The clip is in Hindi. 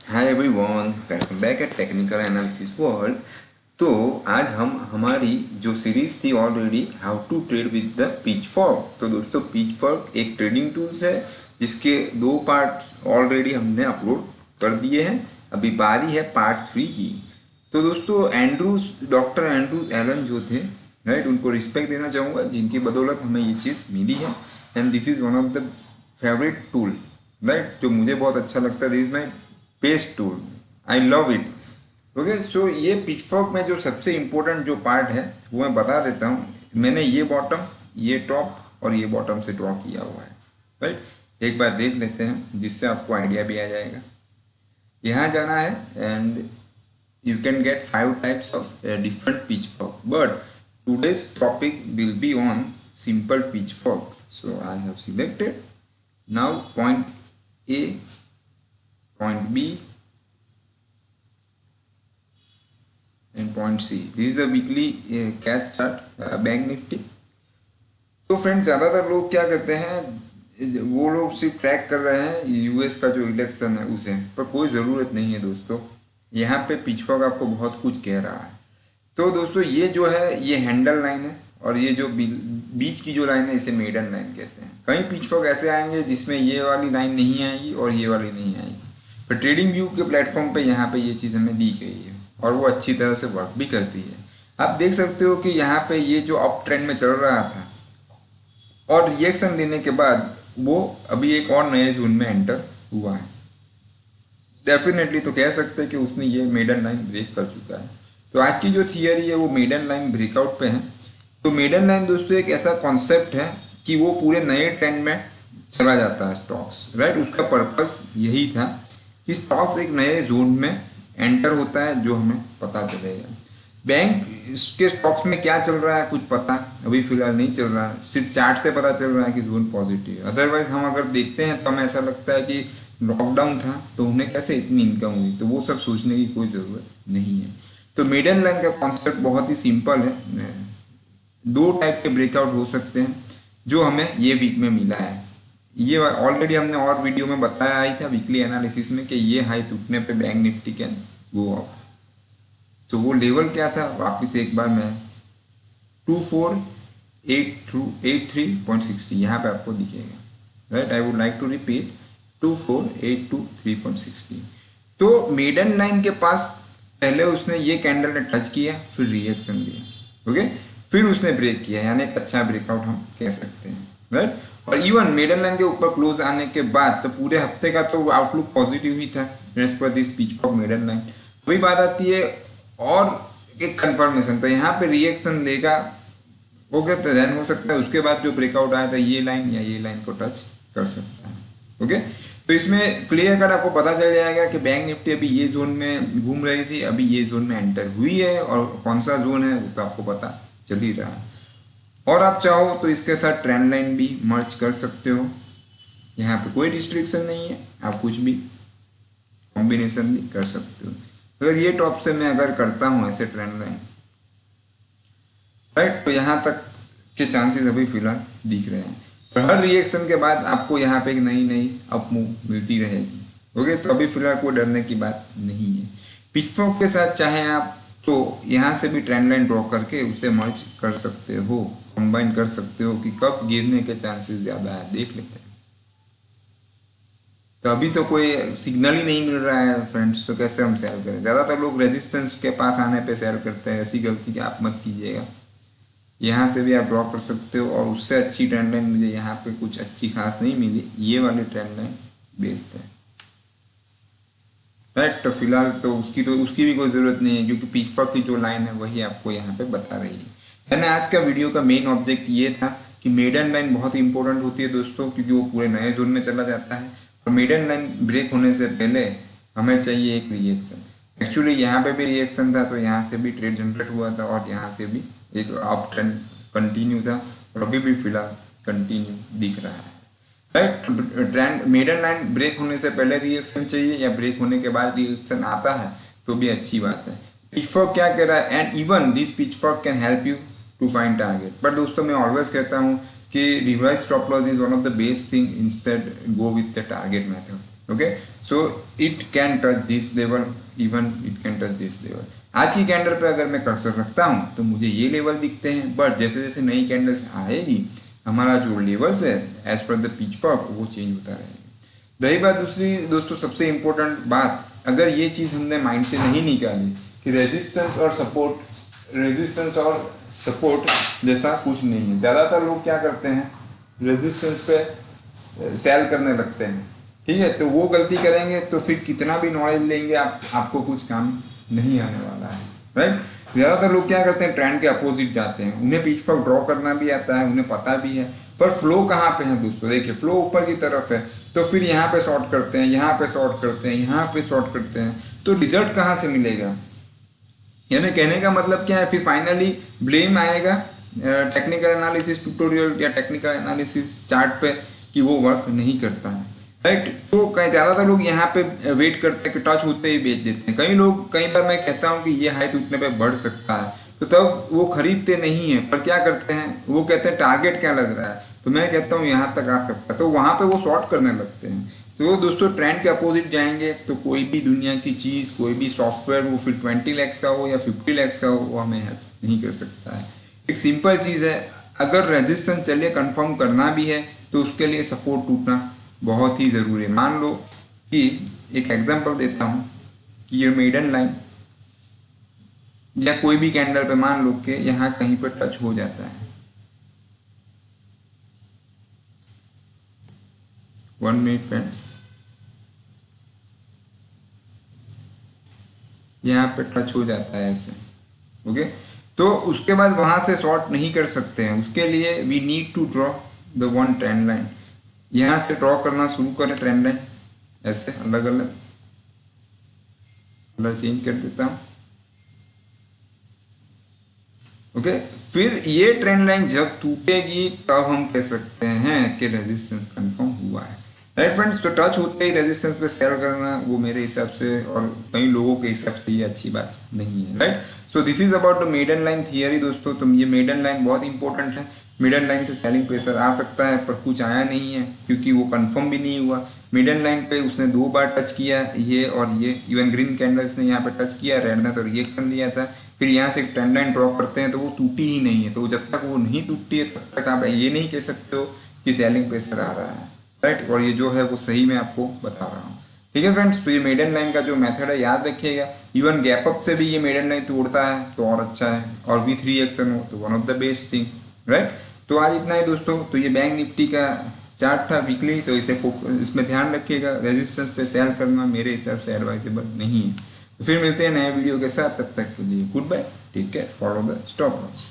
Hi everyone, welcome back at technical analysis world. तो आज हम हमारी जो सीरीज थी already how to trade with the pitchfork. तो दोस्तों पिचफॉर्क एक ट्रेडिंग टूल्स है जिसके 2 पार्ट्स ऑलरेडी हमने अपलोड कर दिए हैं। अभी बारी है पार्ट 3 की। तो दोस्तों डॉक्टर एंड्रूज एलन जो थे, राइट, उनको रिस्पेक्ट देना चाहूँगा जिनकी बदौलत हमें ये चीज़ मिली है। And this is one of the favourite tool, right, जो मुझे बहुत अच्छा लगता है। This is my best tool, I love it. Okay, so ये पिचफॉर्क में जो सबसे इम्पोर्टेंट जो पार्ट है वो मैं बता देता हूँ। मैंने ये बॉटम, ये टॉप और ये बॉटम से ड्रॉ किया हुआ है, राइट। एक बार देख लेते हैं जिससे आपको आइडिया भी आ जाएगा। यहाँ जाना है and you can get 5 types of different pitchfork, but today's topic will be on simple pitchfork. So I have selected now point A, point B and point C. This is the weekly cash chart, bank Nifty. तो फ्रेंड्स ज़्यादातर लोग क्या करते हैं, वो लोग सिर्फ ट्रैक कर रहे हैं यूएस का जो इलेक्शन है उसे, पर कोई ज़रूरत नहीं है दोस्तों। यहाँ पे पिचफॉर्क आपको बहुत कुछ कह रहा है। तो दोस्तों ये जो है ये हैंडल लाइन है और ये जो बीच की जो लाइन है इसे मेडन लाइन कहते हैं। कई पिचफॉर्क ऐसे आएंगे जिसमें ये वाली लाइन नहीं आएगी और ये वाली नहीं आएगी, पर ट्रेडिंग व्यू के प्लेटफॉर्म पे यहाँ पे ये चीज़ हमें दी गई है और वो अच्छी तरह से वर्क भी करती है। आप देख सकते हो कि यहाँ पे ये जो अप ट्रेंड में चल रहा था और रिएक्शन देने के बाद वो अभी एक और नए जोन में एंटर हुआ है। डेफिनेटली तो कह सकते हैं कि उसने ये मेडन लाइन ब्रेक कर चुका है। तो आज की जो थियरी है वो मेडन लाइन ब्रेकआउट पे है। तो मेडन लाइन दोस्तों एक ऐसा कॉन्सेप्ट है कि वो पूरे नए ट्रेंड में चला जाता है स्टॉक्स, राइट। उसका पर्पस यही था कि स्टॉक्स एक नए जोन में एंटर होता है जो हमें पता चलेगा। बैंक इसके स्टॉक्स में क्या चल रहा है कुछ पता अभी फिलहाल नहीं चल रहा है, सिर्फ चार्ट से पता चल रहा है कि जोन पॉजिटिव है। अदरवाइज हम अगर देखते हैं तो हमें ऐसा लगता है कि लॉकडाउन था तो उन्हें कैसे इतनी इनकम हुई, तो वो सब सोचने की कोई ज़रूरत नहीं है। तो मिडल लाइन का कॉन्सेप्ट बहुत ही सिंपल है। 2 टाइप के ब्रेकआउट हो सकते हैं जो हमें ये वीक में मिला है। ये ऑलरेडी हमने और वीडियो में बताया ही था वीकली एनालिसिस में कि ये हाई टूटने पे bank Nifty can go up. तो वो लेवल क्या था वापिस एक बार मैं 2483.60 यहाँ पे आपको दिखेगा, right. I would like to repeat 2482.360। तो मेडन लाइन के पास पहले उसने ये कैंडल ने टच किया, फिर रिएक्शन दिया, ओके, फिर उसने ब्रेक किया, यानी एक अच्छा ब्रेकआउट हम कह सकते हैं, राइट। और इवन मेडन लाइन के ऊपर क्लोज आने के बाद तो पूरे हफ्ते का तो आउटलुक पॉजिटिव ही था as per this pitchfork maiden line. वही बात आती है और एक कंफर्मेशन, तो यहाँ पे रिएक्शन देगा, ओके, तो देन हो सकता है उसके बाद जो ब्रेकआउट आया था ये लाइन या ये लाइन को टच कर सकता है, ओके। तो इसमें क्लियर कट आपको पता चल जाएगा कि बैंक निफ्टी अभी ये जोन में घूम रही थी, अभी ये जोन में एंटर हुई है और कौन सा जोन है वो तो आपको पता चल ही रहा है। और आप चाहो तो इसके साथ ट्रेंड लाइन भी मर्ज कर सकते हो, यहाँ पे कोई रिस्ट्रिक्शन नहीं है, आप कुछ भी कॉम्बिनेशन भी कर सकते हो। अगर ये टॉप से मैं अगर करता हूँ ऐसे ट्रेंड लाइन, राइट, तो यहाँ तक के चांसेस अभी फिलहाल दिख रहे हैं। पर हर रिएक्शन के बाद आपको यहाँ पे एक नई अप मूव मिलती रहेगी, ओके। तो अभी फिलहाल कोई डरने की बात नहीं है। पिचफॉर्क के साथ चाहे आप तो यहाँ से भी ट्रेंड लाइन ड्रॉ करके उसे मर्ज कर सकते हो, कंबाइन कर सकते हो कि कब गिरने के चांसेस ज़्यादा है, देख लेते हैं। तो अभी तो कोई सिग्नल ही नहीं मिल रहा है फ्रेंड्स, तो कैसे हम सेल करें। ज़्यादातर लोग रेजिस्टेंस के पास आने पे सेल करते हैं, ऐसी गलती कि आप मत कीजिएगा। यहाँ से भी आप ड्रॉ कर सकते हो और उससे अच्छी ट्रेंड लाइन मुझे यहाँ पे कुछ अच्छी खास नहीं मिली, ये वाली ट्रेंड लाइन बेस्ट है, राइट। तो फिलहाल तो उसकी भी कोई ज़रूरत नहीं है क्योंकि पिचफॉर्क की जो लाइन है वही आपको यहाँ पे बता रही है। मैंने आज का वीडियो का मेन ऑब्जेक्ट ये था कि मेडन लाइन बहुत इंपॉर्टेंट होती है दोस्तों, क्योंकि वो पूरे नए जोन में चला जाता है और मेडन लाइन ब्रेक होने से पहले हमें चाहिए एक रिएक्शन। एक्चुअली यहाँ पे भी रिएक्शन था तो यहाँ से भी ट्रेड जनरेट हुआ था और यहाँ से भी एक अप ट्रेंड कंटिन्यू था और अभी भी फिलहाल कंटिन्यू दिख रहा है, right. Trend median line break होने से पहले रिएक्शन चाहिए या ब्रेक होने के बाद रिएक्शन आता है तो भी अच्छी बात है। पिचफॉर्क क्या कह रहा है, and even this pitchfork can help you to find target. But दोस्तों मैं ऑलवेज कहता हूँ कि reverse stop loss is one of the best thing, instead go with the target method, okay, so it can touch this level, even it can touch this level. आज की कैंडल पे अगर मैं कर्सर रखता हूँ तो मुझे ये लेवल दिखते हैं, बट जैसे जैसे नई कैंडल्स आएगी हमारा जो लेवल्स है एज पर द पिचफॉर्क वो चेंज होता रहेगा। रही बात दूसरी दोस्तों, सबसे इम्पोर्टेंट बात, अगर ये चीज़ हमने माइंड से नहीं निकाली कि रेजिस्टेंस और सपोर्ट जैसा कुछ नहीं है। ज़्यादातर लोग क्या करते हैं, रेजिस्टेंस पे सेल करने लगते हैं, ठीक है, तो वो गलती करेंगे तो फिर कितना भी नॉलेज लेंगे आपको कुछ काम नहीं आने वाला है, राइट। ज़्यादातर लोग क्या करते हैं, ट्रेंड के अपोजिट जाते हैं। उन्हें पिचफॉर्क ड्रॉ करना भी आता है, उन्हें पता भी है, पर फ्लो कहाँ पे है दोस्तों, देखिए फ्लो ऊपर की तरफ है, तो फिर यहाँ पे शॉर्ट करते हैं, यहाँ पे शॉर्ट करते हैं, यहाँ पे शॉर्ट करते हैं, तो रिजल्ट कहाँ से मिलेगा। यानी कहने का मतलब क्या है, फिर फाइनली ब्लेम आएगा टेक्निकल एनालिसिस ट्यूटोरियल या टेक्निकल एनालिसिस चार्ट पे कि वो वर्क नहीं करता है, राइट। तो ज़्यादातर लोग यहाँ पे वेट करते हैं कि टच होते ही बेच देते हैं। कई बार मैं कहता हूँ कि ये हाई टूटने पे बढ़ सकता है, तो तब वो खरीदते नहीं है, पर क्या करते हैं, वो कहते हैं टारगेट क्या लग रहा है, तो मैं कहता हूँ यहाँ तक आ सकता है, तो वहाँ पे वो शॉर्ट करने लगते हैं। तो दोस्तों ट्रेंड के अपोजिट जाएंगे तो कोई भी दुनिया की चीज़, कोई भी सॉफ्टवेयर, वो फिर 20 लाख का हो या 50 लाख का हो, वो हमें हेल्प नहीं कर सकता है। एक सिंपल चीज़ है, अगर रेजिस्टेंस चलिए कंफर्म करना भी है तो उसके लिए सपोर्ट टूटना बहुत ही ज़रूरी है। मान लो कि एक एग्जांपल देता हूँ कि ये मेडन लाइन या कोई भी कैंडल पे मान लो कि यहाँ कहीं पर टच हो जाता है, 1 मिनट फ्रेंड्स, यहाँ पे टच हो जाता है ऐसे, ओके, तो उसके बाद वहां से शॉर्ट नहीं कर सकते हैं। उसके लिए we need to draw the one trend line. यहाँ से ड्रॉ करना शुरू करें ट्रेंड लाइन, ऐसे अलग अलग कलर चेंज कर देता हूँ, ओके। फिर ये ट्रेंड लाइन जब टूटेगी तब हम कह सकते हैं कि रेजिस्टेंस कंफर्म हुआ है, राइट फ्रेंड्स। तो टच होते ही रेजिस्टेंस पे शेयर करना वो मेरे हिसाब से और कई लोगों के हिसाब से ये अच्छी बात नहीं है, right. So this is about the median line theory दोस्तों। तो ये मेडन लाइन बहुत इंपॉर्टेंट है। मिडल लाइन से सेलिंग प्रेशर आ सकता है पर कुछ आया नहीं है क्योंकि वो कंफर्म भी नहीं हुआ। मिडल लाइन पे उसने 2 बार टच किया, ये और ये, इवन ग्रीन कैंडल्स ने यहाँ पे टच किया, रेड ने तो रिएक्शन दिया था। फिर यहाँ से एक ट्रेंड लाइन ड्रॉ करते हैं तो वो टूटी ही नहीं है, तो जब तक वो नहीं टूटती है तब तक आप ये नहीं कह सकते हो कि सेलिंग प्रेशर आ रहा है, राइट। और ये जो है वो सही मैं आपको बता रहा हूँ, ठीक है फ्रेंड्स। तो ये मेडन लाइन का जो मेथड है याद रखिएगा। इवन गैप अप से भी ये मेडन लाइन तोड़ता है तो और अच्छा है, और V3 रिएक्शन हो तो one of the best thing, right. तो आज इतना ही दोस्तों। तो ये बैंक निफ्टी का चार्ट था वीकली, तो इसमें ध्यान रखिएगा, रेजिस्टेंस पे सेल करना मेरे हिसाब से एडवाइजेबल नहीं है। तो फिर मिलते हैं नए वीडियो के साथ, तब तक के लिए goodbye, take care, follow the stop loss.